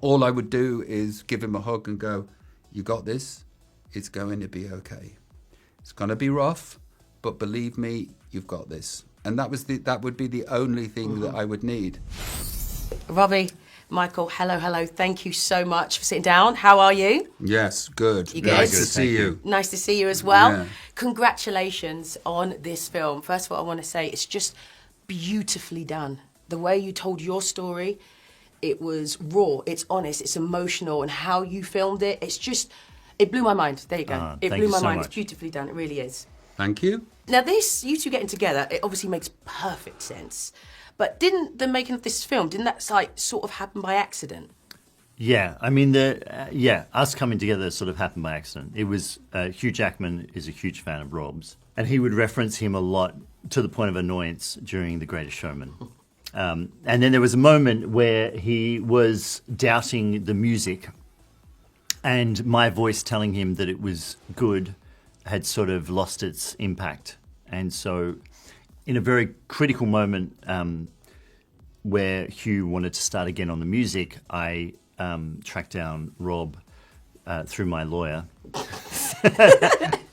All I would do is give him a hug and go, "You got this. It's going to be okay. It's going to be rough, but believe me, you've got this." And that would be the only thing that I would need. Robbie, Michael, hello. Thank you so much for sitting down. How are you? Yes, good. You good? Nice to see you. Nice to see you as well. Yeah. Congratulations on this film. First of all, I want to say it's just beautifully done. The way you told your story, it was raw, it's honest, it's emotional, and how you filmed it, it blew my mind. There you go. It blew my mind. It's beautifully done. It really is. Thank you. Now, you two getting together, it obviously makes perfect sense. But didn't the making of this film, didn't that sort of happen by accident? Yeah, I mean, us coming together sort of happened by accident. It was, Hugh Jackman is a huge fan of Rob's, and he would reference him a lot to the point of annoyance during The Greatest Showman. And then there was a moment where he was doubting the music, and my voice telling him that it was good had sort of lost its impact. And so in a very critical moment where Hugh wanted to start again on the music, I tracked down Rob through my lawyer.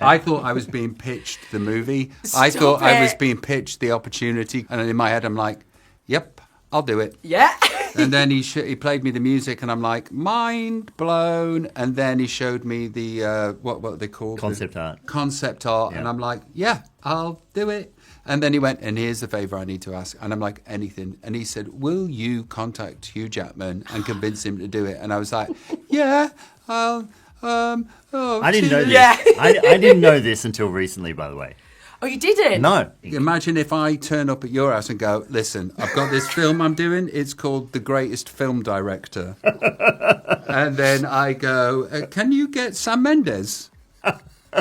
I thought I was being pitched the movie. Stop I thought it. I was being pitched the opportunity. And in my head, I'm like, yep, I'll do it. Yeah. And then he played me the music, and I'm like, mind blown. And then he showed me the, what are they called? Concept art. Concept art. Yeah. And I'm like, yeah, I'll do it. And then he went, and here's the favour I need to ask. And I'm like, anything. And he said, will you contact Hugh Jackman and convince him to do it? And I was like, yeah, I'll, I didn't know this. Yeah. I didn't know this until recently, by the way. Oh, you didn't? No. Imagine if I turn up at your house and go, listen, I've got this film I'm doing. It's called The Greatest Film Director. And then I go, can you get Sam Mendes?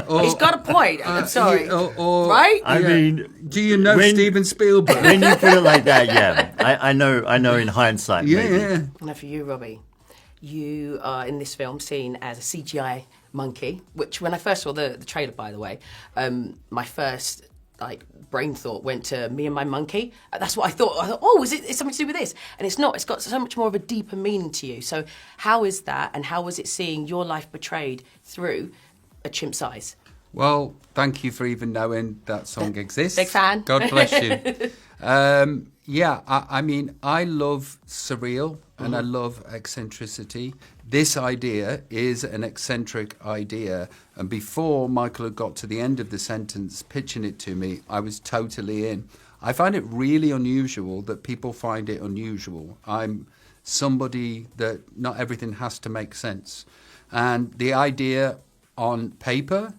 He's got a point. I'm sorry. Right? I mean, do you know Steven Spielberg? when you put it like that, yeah. I know in hindsight, maybe. Yeah. Now for you, Robbie, you are in this film seen as a CGI monkey, which when I first saw the trailer, by the way, my first brain thought went to me and my monkey. That's what I thought. I thought, oh, it's something to do with this? And it's not. It's got so much more of a deeper meaning to you. So how is that, and how was it seeing your life portrayed through a chimp's eyes? Well, thank you for even knowing that song exists. Big fan. God bless you. I mean, I love surreal and I love eccentricity. This idea is an eccentric idea. And before Michael had got to the end of the sentence pitching it to me, I was totally in. I find it really unusual that people find it unusual. I'm somebody that not everything has to make sense. And the idea on paper,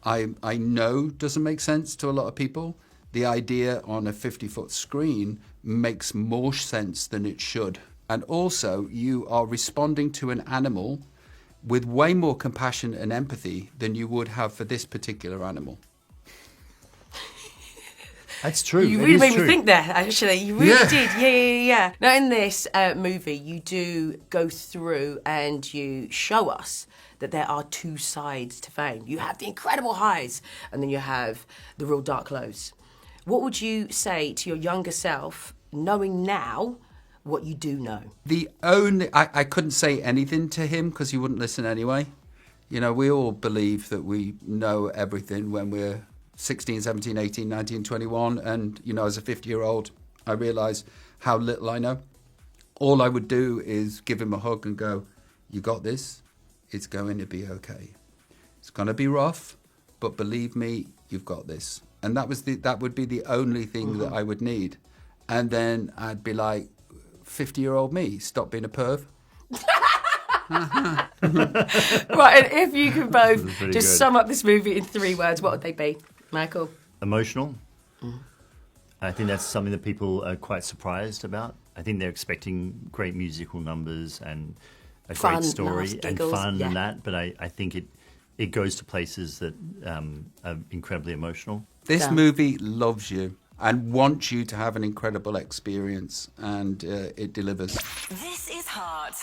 I know doesn't make sense to a lot of people. The idea on a 50-foot screen makes more sense than it should. And also, you are responding to an animal with way more compassion and empathy than you would have for this particular animal. That's true. You really made me think there, actually. You really did. Yeah. Now, in this movie, you do go through and you show us that there are two sides to fame. You have the incredible highs, and then you have the real dark lows. What would you say to your younger self, knowing now what you do know? I couldn't say anything to him because he wouldn't listen anyway. You know, we all believe that we know everything when we're 16, 17, 18, 19, 21. And, you know, as a 50-year-old, I realise how little I know. All I would do is give him a hug and go, you got this. It's going to be okay. It's going to be rough, but believe me, you've got this. And that would be the only thing that I would need. And then I'd be like, 50-year-old me, stop being a perv. Right, and if you could both just good. sum up this movie in 3 words, what would they be? Michael? Emotional. I think that's something that people are quite surprised about. I think they're expecting great musical numbers and a Fun, great story laughs, and giggles, fun yeah. and that, but I think it goes to places that are incredibly emotional. This movie loves you and wants you to have an incredible experience, and it delivers. This is Heart.